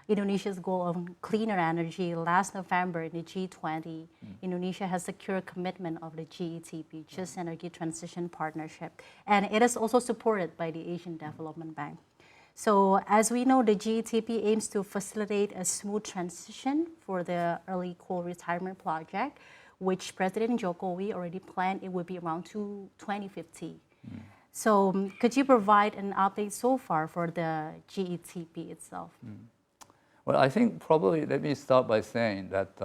Indonesia's goal of cleaner energy. Last November in the G20, Indonesia has secured commitment of the GETP, Just Energy Transition Partnership, and it is also supported by the Asian Development Bank. So as we know, the GETP aims to facilitate a smooth transition for the early coal retirement project, which President Jokowi already planned it would be around 2050. So could you provide an update so far for the GETP itself? Well, I think probably let me start by saying that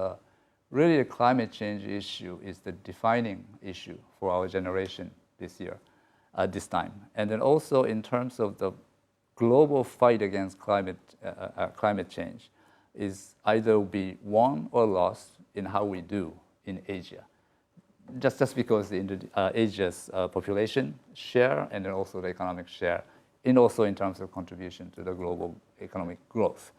really the climate change issue is the defining issue for our generation this year, this time. And then also in terms of the global fight against climate change is either be won or lost in how we do in Asia. Just because Asia's population share and then also the economic share, and also in terms of contribution to the global economic growth.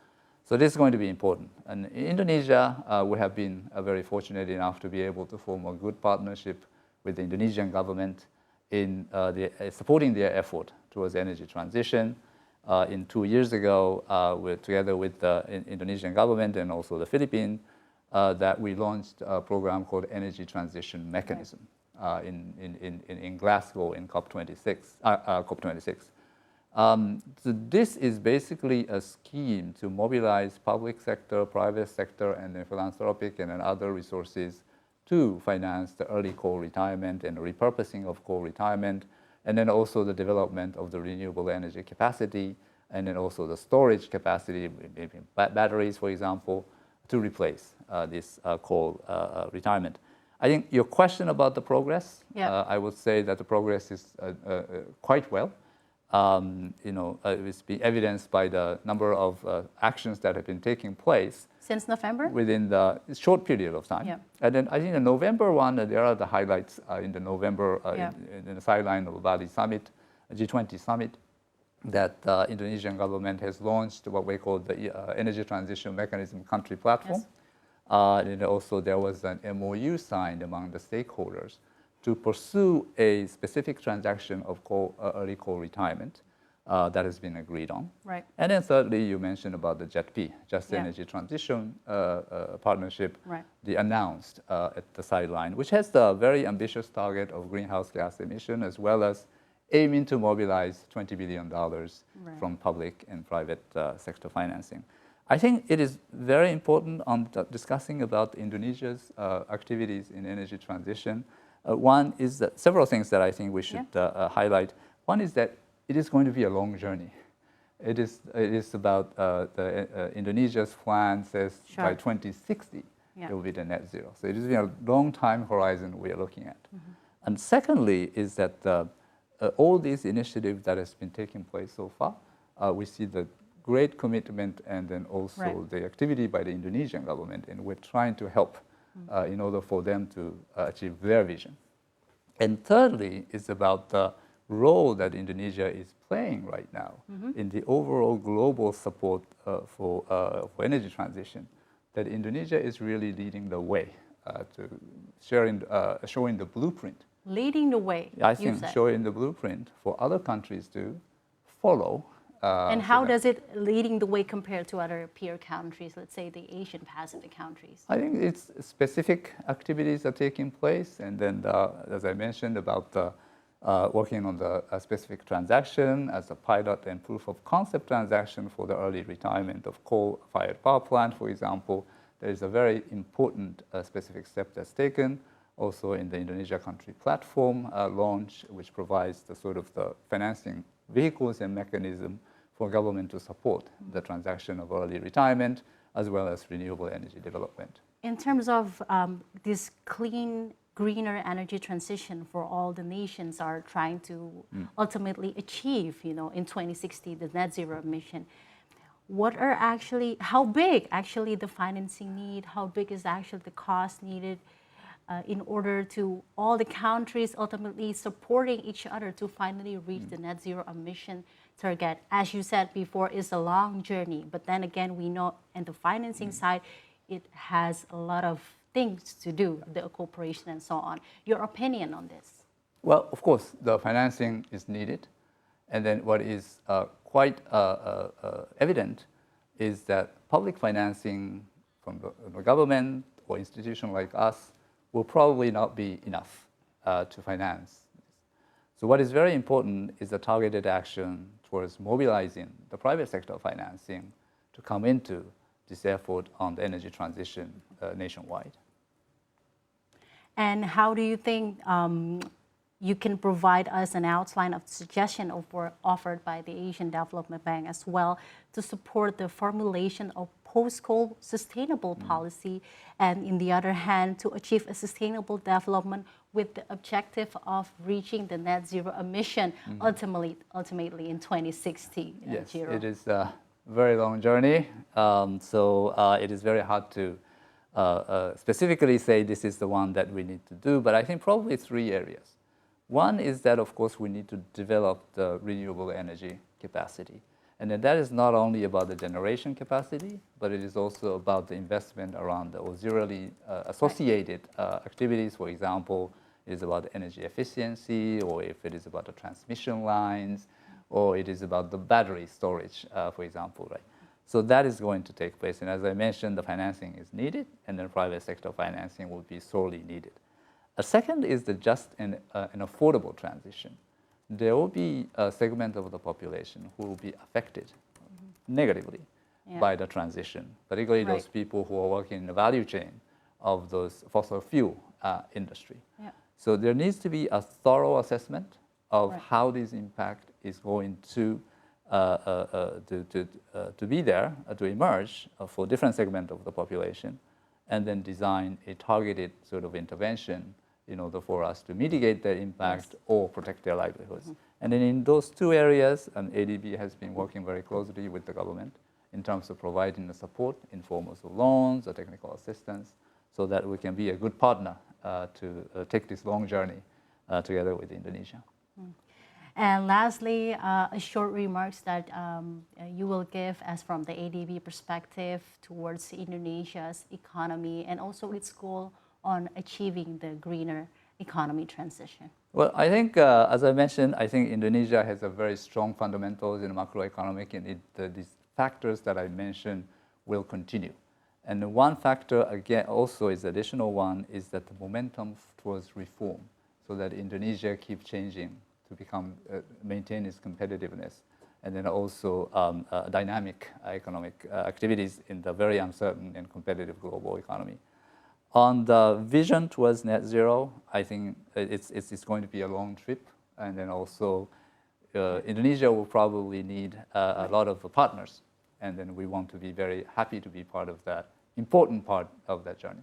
So this is going to be important. And in Indonesia, we have been very fortunate enough to be able to form a good partnership with the Indonesian government in supporting their effort towards energy transition. 2 years ago, we're together with the Indonesian government and also the Philippines, that we launched a program called Energy Transition Mechanism in Glasgow in COP26. So this is basically a scheme to mobilize public sector, private sector, and then philanthropic and then other resources to finance the early coal retirement and repurposing of coal retirement, and then also the development of the renewable energy capacity, and then also the storage capacity, maybe batteries, for example, to replace this coal retirement. I think your question about the progress, I would say that the progress is quite well. It's been evidenced by the number of actions that have been taking place since November within the short period of time. And then I think the November one, there are the highlights in the November in the sideline of Bali summit, G20 summit, that the Indonesian government has launched what we call the Energy Transition Mechanism Country Platform. And also there was an MOU signed among the stakeholders to pursue a specific transaction of early coal retirement that has been agreed on. Right. And then thirdly, you mentioned about the JETP, Just Energy Transition Partnership, the announced at the sideline, which has the very ambitious target of greenhouse gas emission, as well as aiming to mobilize $20 billion from public and private sector financing. I think it is very important on discussing about Indonesia's activities in energy transition. One is that several things that I think we should highlight. One is that it is going to be a long journey. It is about Indonesia's plan says by 2060 it will be the net zero. So it is a long time horizon we are looking at. And secondly is that all these initiatives that has been taking place so far, we see the great commitment and then also the activity by the Indonesian government, and we're trying to help in order for them to achieve their vision. And thirdly, is about the role that Indonesia is playing right now in the overall global support for energy transition, that Indonesia is really leading the way to showing the blueprint. Leading the way, I think showing the blueprint for other countries to follow. And how does it leading the way compared to other peer countries, let's say the Asian Pacific countries? I think it's specific activities are taking place, and then as I mentioned about working on the specific transaction as a pilot and proof of concept transaction for the early retirement of coal-fired power plant, for example. There is a very important specific step that's taken also in the Indonesia Country Platform launch, which provides the sort of the financing vehicles and mechanism for government to support the transaction of early retirement as well as renewable energy development. In terms of this clean, greener energy transition for all the nations are trying to ultimately achieve, in 2060, the net zero emission. What are how big actually the financing need? How big is actually the cost needed in order to all the countries ultimately supporting each other to finally reach the net zero emission target? As you said before, it's a long journey, but then again, we know on the financing side, it has a lot of things to do, the cooperation and so on. Your opinion on this? Well, of course, the financing is needed. And then what is quite evident is that public financing from the government or institution like us will probably not be enough to finance. So what is very important is the targeted action towards mobilizing the private sector financing to come into this effort on the energy transition nationwide. And how do you think you can provide us an outline of suggestion offered by the Asian Development Bank as well to support the formulation of post-coal sustainable policy, and in the other hand, to achieve a sustainable development with the objective of reaching the net zero emission ultimately in 2060? Yes, Jiro? it is a very long journey. So it is very hard to specifically say this is the one that we need to do, but I think probably 3 areas. One is that, of course, we need to develop the renewable energy capacity. And then that is not only about the generation capacity, but it is also about the investment around the auxiliary associated activities. For example, it is about energy efficiency, or if it is about the transmission lines, or it is about the battery storage, for example, right? So that is going to take place. And as I mentioned, the financing is needed, and then private sector financing will be sorely needed. A second is the just and an affordable transition. There will be a segment of the population who will be affected negatively by the transition, particularly those people who are working in the value chain of those fossil fuel industry. Yeah. So there needs to be a thorough assessment of how this impact is going to be there, to emerge for different segments of the population, and then design a targeted sort of intervention in order for us to mitigate their impact or protect their livelihoods. And then in those 2 areas, ADB has been working very closely with the government in terms of providing the support in forms of loans or technical assistance, so that we can be a good partner to take this long journey together with Indonesia. And lastly, a short remarks that you will give as from the ADB perspective towards Indonesia's economy and also its goal on achieving the greener economy transition. Well, I think, as I mentioned, I think Indonesia has a very strong fundamentals in macroeconomic, and these factors that I mentioned will continue. And one factor, again, also is additional one, is that the momentum towards reform, so that Indonesia keeps changing to become maintain its competitiveness, and then also dynamic economic activities in the very uncertain and competitive global economy. On the vision towards net zero, I think it's going to be a long trip, and then also Indonesia will probably need a lot of partners, and then we want to be very happy to be part of that important part of that journey.